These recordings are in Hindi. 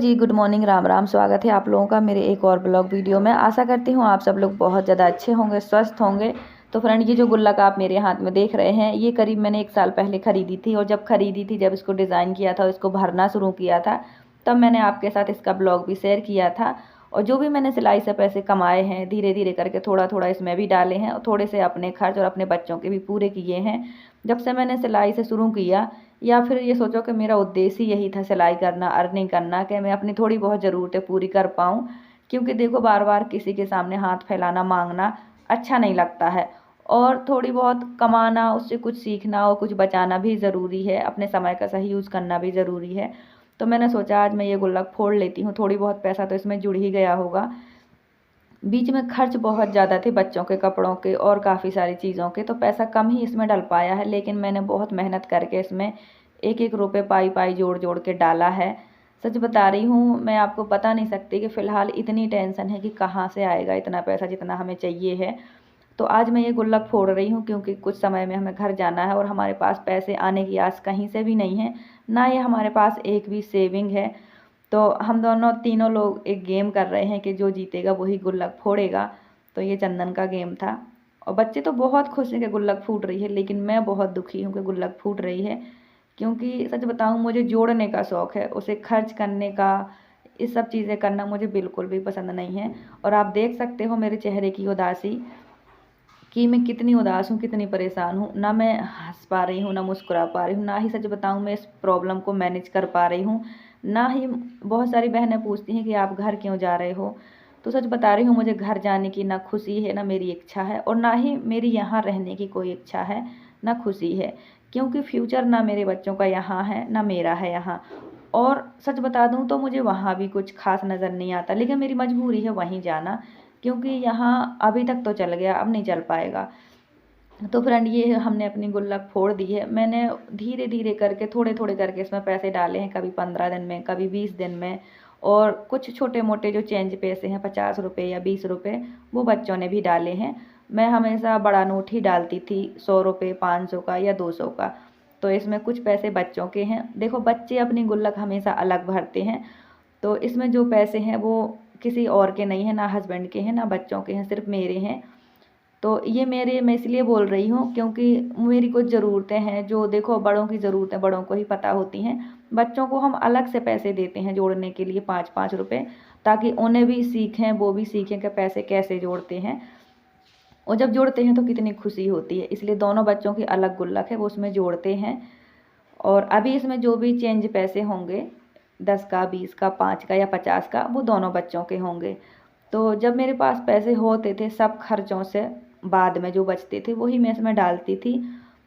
जी, गुड मॉर्निंग, राम राम। स्वागत है आप लोगों का मेरे एक और ब्लॉग वीडियो में। आशा करती हूँ आप सब लोग बहुत ज़्यादा अच्छे होंगे, स्वस्थ होंगे। तो फ्रेंड, ये जो गुल्लक आप मेरे हाथ में देख रहे हैं, ये करीब मैंने 1 साल पहले ख़रीदी थी। और जब ख़रीदी थी, जब इसको डिज़ाइन किया था, इसको भरना शुरू किया था, तब मैंने आपके साथ इसका ब्लॉग भी शेयर किया था। और जो भी मैंने सिलाई से पैसे कमाए हैं, धीरे धीरे करके थोड़ा थोड़ा इसमें भी डाले हैं और थोड़े से अपने खर्च और अपने बच्चों के भी पूरे किए हैं। जब से मैंने सिलाई से शुरू किया, या फिर ये सोचो कि मेरा उद्देश्य ही यही था सिलाई करना, अर्निंग करना, कि मैं अपनी थोड़ी बहुत ज़रूरतें पूरी कर पाऊँ। क्योंकि देखो, बार बार किसी के सामने हाथ फैलाना, मांगना अच्छा नहीं लगता है। और थोड़ी बहुत कमाना, उससे कुछ सीखना और कुछ बचाना भी ज़रूरी है, अपने समय का सही यूज़ करना भी ज़रूरी है। तो मैंने सोचा आज मैं ये गुल्लक फोड़ लेती हूँ, थोड़ी बहुत पैसा तो इसमें जुड़ ही गया होगा। बीच में खर्च बहुत ज़्यादा थे, बच्चों के कपड़ों के और काफ़ी सारी चीज़ों के, तो पैसा कम ही इसमें डल पाया है। लेकिन मैंने बहुत मेहनत करके इसमें एक एक रुपये पाई पाई जोड़ जोड़ के डाला है। सच बता रही हूँ, मैं आपको बता नहीं सकती कि फ़िलहाल इतनी टेंशन है कि कहाँ से आएगा इतना पैसा जितना हमें चाहिए है। तो आज मैं ये गुल्लक फोड़ रही हूँ क्योंकि कुछ समय में हमें घर जाना है और हमारे पास पैसे आने की आस कहीं से भी नहीं है, ना ये हमारे पास एक भी सेविंग है। तो हम दोनों तीनों लोग एक गेम कर रहे हैं कि जो जीतेगा वही गुल्लक फोड़ेगा। तो ये चंदन का गेम था। और बच्चे तो बहुत खुश हैं कि गुल्लक फूट रही है, लेकिन मैं बहुत दुखी हूँ कि गुल्लक फूट रही है। क्योंकि सच बताऊँ, मुझे जोड़ने का शौक़ है, उसे खर्च करने का, ये सब चीज़ें करना मुझे बिल्कुल भी पसंद नहीं है। और आप देख सकते हो मेरे चेहरे की उदासी, कि मैं कितनी उदास हूँ, कितनी परेशान हूँ। ना मैं हँस पा रही हूँ, ना मुस्कुरा पा रही हूँ, ना ही सच बताऊँ मैं इस प्रॉब्लम को मैनेज कर पा रही हूँ। ना ही बहुत सारी बहनें पूछती हैं कि आप घर क्यों जा रहे हो। तो सच बता रही हूँ, मुझे घर जाने की ना खुशी है, ना मेरी इच्छा है, और ना ही मेरी यहाँ रहने की कोई इच्छा है, ना खुशी है। क्योंकि फ्यूचर ना मेरे बच्चों का यहाँ है, ना मेरा है यहाँ। और सच बता दूँ तो मुझे वहाँ भी कुछ खास नज़र नहीं आता, लेकिन मेरी मजबूरी है वहीं जाना। क्योंकि यहाँ अभी तक तो चल गया, अब नहीं चल पाएगा। तो फ्रेंड, ये हमने अपनी गुल्लक फोड़ दी है। मैंने धीरे धीरे करके, थोड़े थोड़े करके इसमें पैसे डाले हैं, कभी 15 दिन में, कभी 20 दिन में। और कुछ छोटे मोटे जो चेंज पैसे हैं, 50 रुपये या 20 रुपये, वो बच्चों ने भी डाले हैं। मैं हमेशा बड़ा नोट ही डालती थी, 100 रुपये, 500 का या 200 का। तो इसमें कुछ पैसे बच्चों के हैं। देखो, बच्चे अपनी गुल्लक हमेशा अलग भरते हैं, तो इसमें जो पैसे हैं वो किसी और के नहीं हैं, ना हस्बैंड के हैं, ना बच्चों के हैं, सिर्फ मेरे हैं। तो ये मेरे, मैं इसलिए बोल रही हूँ क्योंकि मेरी कुछ ज़रूरतें हैं, जो देखो बड़ों की ज़रूरतें बड़ों को ही पता होती हैं। बच्चों को हम अलग से पैसे देते हैं जोड़ने के लिए, 5-5 रुपये, ताकि उन्हें भी सीखें, वो भी सीखें कि पैसे कैसे जोड़ते हैं। और जब जोड़ते हैं तो कितनी खुशी होती है। इसलिए दोनों बच्चों की अलग गुल्लक है, वो उसमें जोड़ते हैं। और अभी इसमें जो भी चेंज पैसे होंगे, 10 का, 20 का, 5 का या 50 का, वो दोनों बच्चों के होंगे। तो जब मेरे पास पैसे होते थे, सब खर्चों से बाद में जो बचते थे वही मैं इसमें डालती थी।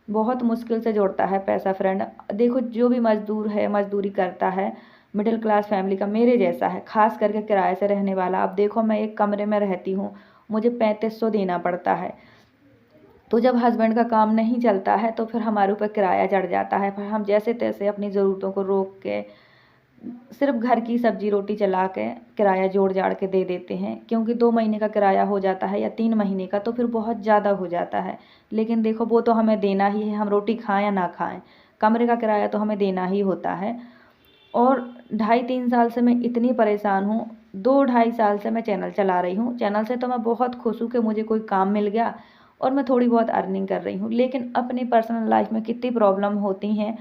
बहुत मुश्किल से जोड़ता है पैसा फ्रेंड। देखो, जो भी मज़दूर है, मज़दूरी करता है, मिडिल क्लास फैमिली का मेरे जैसा है, ख़ास करके किराए से रहने वाला। अब देखो, मैं एक कमरे में रहती हूँ, मुझे 3500 देना पड़ता है। तो जब हस्बैंड का काम नहीं चलता है तो फिर हमारे ऊपर किराया चढ़ जाता है। फिर हम जैसे तैसे अपनी ज़रूरतों को रोक के, सिर्फ घर की सब्जी रोटी चला के किराया जोड़ जाड़ के दे देते हैं। क्योंकि 2 महीने का किराया हो जाता है या 3 महीने का, तो फिर बहुत ज़्यादा हो जाता है। लेकिन देखो, वो तो हमें देना ही है, हम रोटी खाएं या ना खाएं, कमरे का किराया तो हमें देना ही होता है। और 2.5-3 साल से मैं इतनी परेशान हूँ। 2-2.5 साल से मैं चैनल चला रही हूँ। चैनल से तो मैं बहुत खुश हूँ कि मुझे कोई काम मिल गया और मैं थोड़ी बहुत अर्निंग कर रही हूँ। लेकिन अपनी पर्सनल लाइफ में कितनी प्रॉब्लम होती हैं,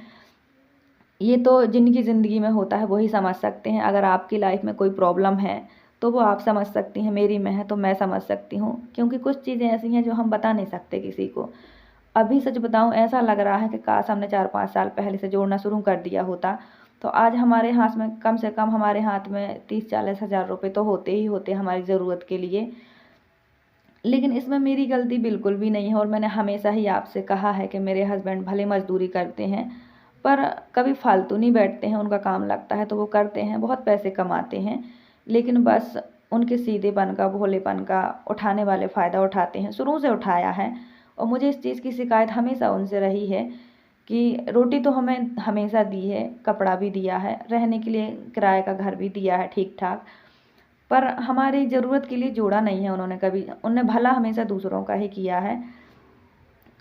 ये तो जिनकी ज़िंदगी में होता है वही समझ सकते हैं। अगर आपकी लाइफ में कोई प्रॉब्लम है तो वो आप समझ सकती हैं, मेरी में है तो मैं समझ सकती हूँ। क्योंकि कुछ चीज़ें ऐसी हैं जो हम बता नहीं सकते किसी को। अभी सच बताऊँ, ऐसा लग रहा है कि काश हमने 4-5 साल पहले से जोड़ना शुरू कर दिया होता, तो आज हमारे हाथ में, कम से कम हमारे हाथ में 30-40 हज़ार रुपये तो होते ही होते हमारी ज़रूरत के लिए। लेकिन इसमें मेरी गलती बिल्कुल भी नहीं है। और मैंने हमेशा ही आपसे कहा है कि मेरे हस्बैंड भले मज़दूरी करते हैं, पर कभी फालतू नहीं बैठते हैं, उनका काम लगता है तो वो करते हैं, बहुत पैसे कमाते हैं। लेकिन बस उनके सीधेपन का, भोलेपन का उठाने वाले फ़ायदा उठाते हैं, शुरू से उठाया है। और मुझे इस चीज़ की शिकायत हमेशा उनसे रही है कि रोटी तो हमें हमेशा दी है, कपड़ा भी दिया है, रहने के लिए किराए का घर भी दिया है ठीक ठाक, पर हमारी ज़रूरत के लिए जोड़ा नहीं है उन्होंने कभी। उन्होंने भला हमेशा दूसरों का ही किया है।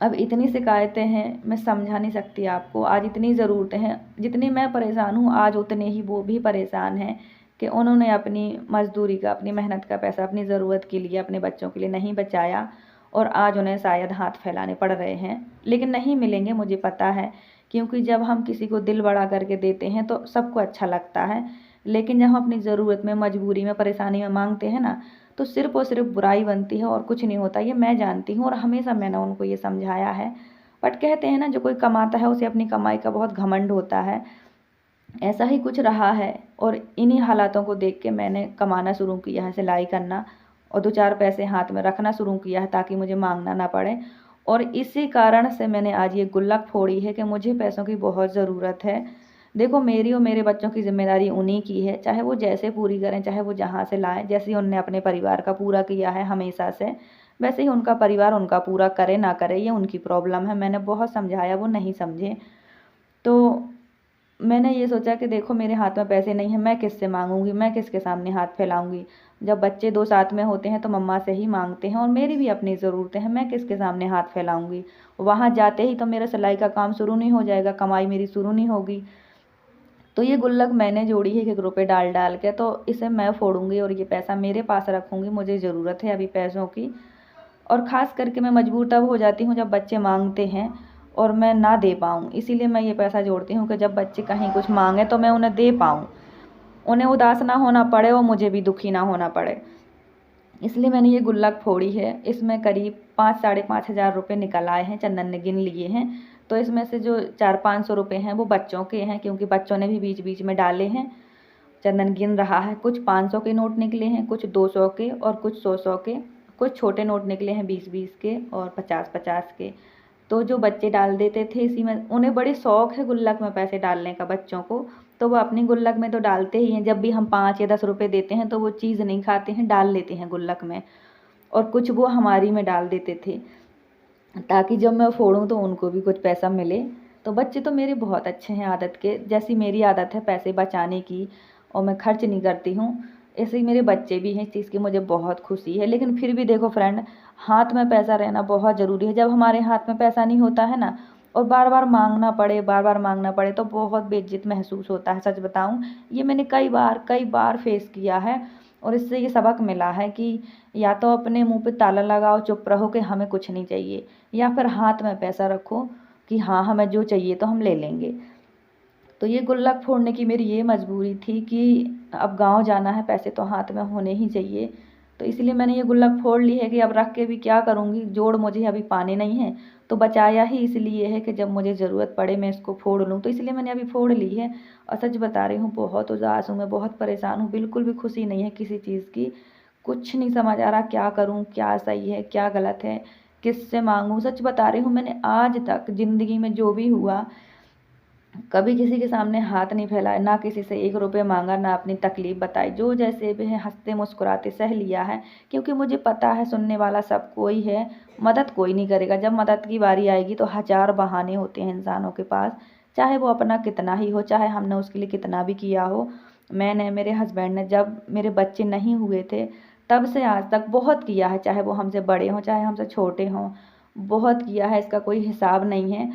अब इतनी शिकायतें हैं, मैं समझा नहीं सकती आपको। आज इतनी ज़रूरतें हैं, जितनी मैं परेशान हूँ आज उतने ही वो भी परेशान हैं कि उन्होंने अपनी मज़दूरी का, अपनी मेहनत का पैसा अपनी ज़रूरत के लिए, अपने बच्चों के लिए नहीं बचाया और आज उन्हें शायद हाथ फैलाने पड़ रहे हैं। लेकिन नहीं मिलेंगे, मुझे पता है, क्योंकि जब हम किसी को दिल बड़ा करके देते हैं तो सबको अच्छा लगता है। लेकिन जब हम अपनी ज़रूरत में, मजबूरी में, परेशानी में मांगते हैं ना, तो सिर्फ़ और सिर्फ बुराई बनती है और कुछ नहीं होता। ये मैं जानती हूँ और हमेशा मैंने उनको ये समझाया है। बट कहते हैं ना, जो कोई कमाता है उसे अपनी कमाई का बहुत घमंड होता है। ऐसा ही कुछ रहा है और इन्हीं हालातों को देख के मैंने कमाना शुरू किया है, सिलाई करना और 2-4 पैसे हाथ में रखना शुरू किया है ताकि मुझे मांगना ना पड़े। और इसी कारण से मैंने आज ये गुल्लक फोड़ी है कि मुझे पैसों की बहुत ज़रूरत है। देखो, मेरी और मेरे बच्चों की ज़िम्मेदारी उन्हीं की है, चाहे वो जैसे पूरी करें, चाहे वो जहाँ से लाएँ। जैसे ही उन्होंने अपने परिवार का पूरा किया है हमेशा से, वैसे ही उनका परिवार उनका पूरा करे ना करे ये उनकी प्रॉब्लम है। मैंने बहुत समझाया, वो नहीं समझे। तो मैंने ये सोचा कि देखो, मेरे हाथ में पैसे नहीं हैं, मैं किससे मांगूंगी, मैं किसके सामने हाथ फैलाऊंगी। जब बच्चे 2 साथ में होते हैं तो मम्मा से ही मांगते हैं और मेरी भी अपनी ज़रूरतें हैं, मैं किसके सामने हाथ फैलाऊंगी। वहाँ जाते ही तो मेरा सिलाई का काम शुरू नहीं हो जाएगा, कमाई मेरी शुरू नहीं होगी। तो ये गुल्लक मैंने जोड़ी है 1-1 रुपये डाल डाल के, तो इसे मैं फोड़ूंगी और ये पैसा मेरे पास रखूंगी। मुझे ज़रूरत है अभी पैसों की। और ख़ास करके मैं मजबूर तब हो जाती हूँ जब बच्चे मांगते हैं और मैं ना दे पाऊँ। इसीलिए मैं ये पैसा जोड़ती हूँ कि जब बच्चे कहीं कुछ मांगे तो मैं उन्हें दे पाऊँ, उन्हें उदास ना होना पड़े और मुझे भी दुखी ना होना पड़े। इसलिए मैंने ये गुल्लक फोड़ी है। इसमें करीब 5 साढ़े 5 हज़ार रुपये निकल आए हैं, चंदन ने गिन लिए हैं। तो इसमें से जो 400-500 रुपये हैं वो बच्चों के हैं, क्योंकि बच्चों ने भी बीच बीच में डाले हैं। चंदन गिन रहा है। कुछ 500 के नोट निकले हैं, कुछ 200 के और कुछ 100-100 के। कुछ छोटे नोट निकले हैं 20-20 के और 50-50 के। तो जो बच्चे डाल देते थे इसी में, उन्हें बड़े शौक़ है गुल्लक में पैसे डालने का बच्चों को, तो वो अपनी गुल्लक में तो डालते ही हैं। जब भी हम 5 या 10 रुपये देते हैं तो वो चीज़ नहीं खाते हैं, डाल लेते हैं गुल्लक में। और कुछ वो हमारी में डाल देते थे ताकि जब मैं फोड़ूं तो उनको भी कुछ पैसा मिले। तो बच्चे तो मेरे बहुत अच्छे हैं आदत के, जैसी मेरी आदत है पैसे बचाने की और मैं खर्च नहीं करती हूँ, ऐसे ही मेरे बच्चे भी हैं। इस चीज़ की मुझे बहुत खुशी है। लेकिन फिर भी देखो फ्रेंड, हाथ में पैसा रहना बहुत ज़रूरी है। जब हमारे हाथ में पैसा नहीं होता है ना, और बार बार मांगना पड़े, बार बार मांगना पड़े, तो बहुत बेइज्जत महसूस होता है। सच बताऊं, ये मैंने कई बार फेस किया है और इससे ये सबक मिला है कि या तो अपने मुंह पे ताला लगाओ, चुप रहो कि हमें कुछ नहीं चाहिए, या फिर हाथ में पैसा रखो कि हाँ, हमें जो चाहिए तो हम ले लेंगे। तो ये गुल्लक फोड़ने की मेरी ये मजबूरी थी कि अब गांव जाना है, पैसे तो हाथ में होने ही चाहिए। तो इसलिए मैंने ये गुल्लक फोड़ ली है कि अब रख के भी क्या करूँगी, जोड़ मुझे अभी पाने नहीं है। तो बचाया ही इसलिए है कि जब मुझे ज़रूरत पड़े मैं इसको फोड़ लूँ, तो इसलिए मैंने अभी फोड़ ली है। और सच बता रही हूँ, बहुत उदास हूँ मैं, बहुत परेशान हूँ, बिल्कुल भी खुशी नहीं है किसी चीज़ की। कुछ नहीं समझ आ रहा क्या करूँ, क्या सही है, क्या गलत है, किससे मांगूँ। सच बता रही हूँ, मैंने आज तक ज़िंदगी में जो भी हुआ, कभी किसी के सामने हाथ नहीं फैलाया, ना किसी से 1 रुपये मांगा, ना अपनी तकलीफ़ बताई। जो जैसे भी है हँसते मुस्कुराते सह लिया है, क्योंकि मुझे पता है सुनने वाला सब कोई है, मदद कोई नहीं करेगा। जब मदद की बारी आएगी तो हज़ार बहाने होते हैं इंसानों के पास, चाहे वो अपना कितना ही हो, चाहे हमने उसके लिए कितना भी किया हो। मैंने, मेरे हस्बैंड ने, जब मेरे बच्चे नहीं हुए थे तब से आज तक बहुत किया है, चाहे वो हमसे बड़े हों, चाहे हमसे छोटे हों, बहुत किया है, इसका कोई हिसाब नहीं है।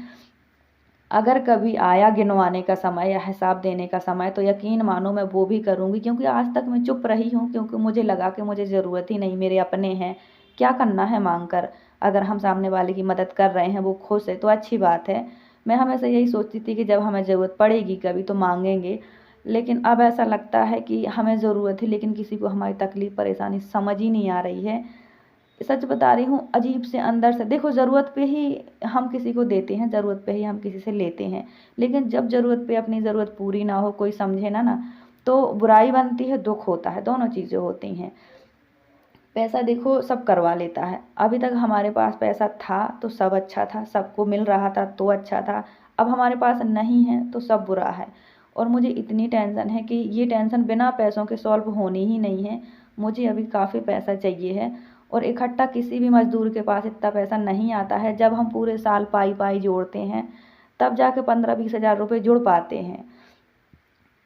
अगर कभी आया गिनवाने का समय या हिसाब देने का समय, तो यकीन मानो मैं वो भी करूँगी, क्योंकि आज तक मैं चुप रही हूँ, क्योंकि मुझे लगा कि मुझे ज़रूरत ही नहीं, मेरे अपने हैं, क्या करना है मांग कर। अगर हम सामने वाले की मदद कर रहे हैं, वो खुश है, तो अच्छी बात है। मैं हमेशा यही सोचती थी कि जब हमें ज़रूरत पड़ेगी कभी तो मांगेंगे। लेकिन अब ऐसा लगता है कि हमें ज़रूरत है, लेकिन किसी को हमारी तकलीफ़ परेशानी समझ ही नहीं आ रही है। सच बता रही हूँ, अजीब से अंदर से। देखो, ज़रूरत पे ही हम किसी को देते हैं, ज़रूरत पे ही हम किसी से लेते हैं, लेकिन जब ज़रूरत पे अपनी ज़रूरत पूरी ना हो, कोई समझे ना ना, तो बुराई बनती है, दुख होता है, दोनों चीज़ें होती हैं। पैसा देखो सब करवा लेता है। अभी तक हमारे पास पैसा था तो सब अच्छा था, सबको मिल रहा था तो अच्छा था। अब हमारे पास नहीं है तो सब बुरा है। और मुझे इतनी टेंशन है कि ये टेंशन बिना पैसों के सॉल्व होनी ही नहीं है। मुझे अभी काफ़ी पैसा चाहिए है और इकट्ठा किसी भी मज़दूर के पास इतना पैसा नहीं आता है। जब हम पूरे साल पाई पाई जोड़ते हैं तब जाके 15-20 हज़ार रुपये जुड़ पाते हैं,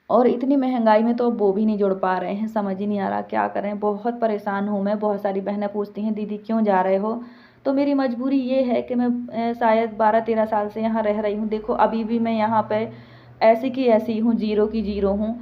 और इतनी महंगाई में तो वो भी नहीं जुड़ पा रहे हैं। समझ ही नहीं आ रहा क्या करें, बहुत परेशान हूँ मैं। बहुत सारी बहनें पूछती हैं, दीदी क्यों जा रहे हो? तो मेरी मजबूरी ये है कि मैं शायद 12-13 साल से यहाँ रह रही हूँ। देखो, अभी भी मैं यहाँ पे ऐसी की ऐसी हूँ, जीरो की जीरो हूँ।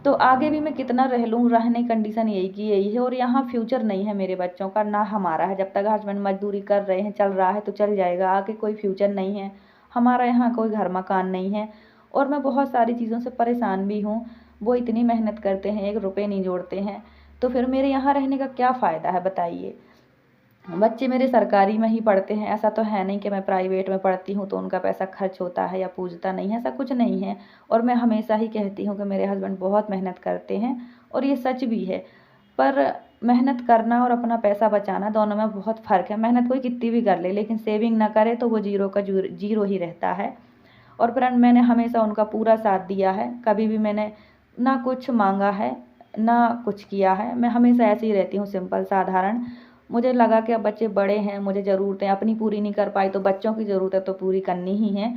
तो आगे भी मैं कितना रह लूँ, रहने कंडीशन यही की यही है। और यहाँ फ्यूचर नहीं है मेरे बच्चों का, ना हमारा है। जब तक हस्बैंड मजदूरी कर रहे हैं, चल रहा है तो चल जाएगा, आगे कोई फ्यूचर नहीं है हमारा। यहाँ कोई घर मकान नहीं है और मैं बहुत सारी चीज़ों से परेशान भी हूँ। वो इतनी मेहनत करते हैं, 1 रुपये नहीं जोड़ते हैं, तो फिर मेरे यहाँ रहने का क्या फ़ायदा है बताइए। बच्चे मेरे सरकारी में ही पढ़ते हैं, ऐसा तो है नहीं कि मैं प्राइवेट में पढ़ती हूँ तो उनका पैसा खर्च होता है या पूछता नहीं है, ऐसा कुछ नहीं है। और मैं हमेशा ही कहती हूँ कि मेरे हस्बैंड बहुत मेहनत करते हैं और ये सच भी है। पर मेहनत करना और अपना पैसा बचाना दोनों में बहुत फ़र्क है। मेहनत कोई कितनी भी कर ले, लेकिन सेविंग ना करे तो वो जीरो का जीरो ही रहता है। और फ्रेंड, मैंने हमेशा उनका पूरा साथ दिया है, कभी भी मैंने ना कुछ मांगा है ना कुछ किया है। मैं हमेशा ऐसे ही रहती हूँ, सिंपल साधारण। मुझे लगा कि अब बच्चे बड़े हैं, मुझे ज़रूरतें अपनी पूरी नहीं कर पाई तो बच्चों की ज़रूरतें तो पूरी करनी ही है।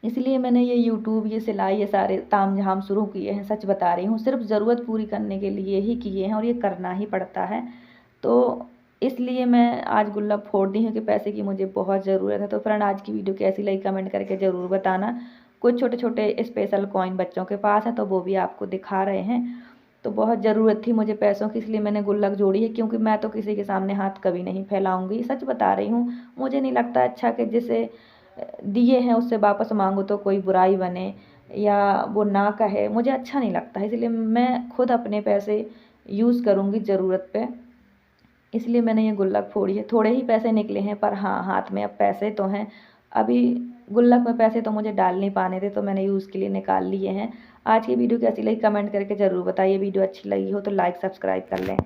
इसलिए मैंने ये यूट्यूब, ये सिलाई, ये सारे ताम झाम शुरू किए हैं। सच बता रही हूँ, सिर्फ ज़रूरत पूरी करने के लिए ही किए हैं और ये करना ही पड़ता है। तो इसलिए मैं आज गुल्लक फोड़ दी हूँ कि पैसे की मुझे बहुत ज़रूरत है। तो फ्रेंड, आज की वीडियो कैसी लगी कमेंट करके ज़रूर बताना। कुछ छोटे छोटे स्पेशल कॉइन बच्चों के पास हैं तो वो भी आपको दिखा रहे हैं। तो बहुत ज़रूरत थी मुझे पैसों की, इसलिए मैंने गुल्लक जोड़ी है, क्योंकि मैं तो किसी के सामने हाथ कभी नहीं फैलाऊंगी। सच बता रही हूँ, मुझे नहीं लगता अच्छा कि जिसे दिए हैं उससे वापस मांगो तो कोई बुराई बने या वो ना कहे, मुझे अच्छा नहीं लगता है। इसलिए मैं खुद अपने पैसे यूज़ करूँगी ज़रूरत पे। इसलिए मैंने ये गुल्लक फोड़ी है। थोड़े ही पैसे निकले हैं पर हाँ, हाथ में अब पैसे तो हैं। अभी गुल्लक में पैसे तो मुझे डाल नहीं पाने थे, तो मैंने यूज़ के लिए निकाल लिए हैं। आज की वीडियो कैसी लगी कमेंट करके ज़रूर बताइए। वीडियो अच्छी लगी हो तो लाइक सब्सक्राइब कर लें।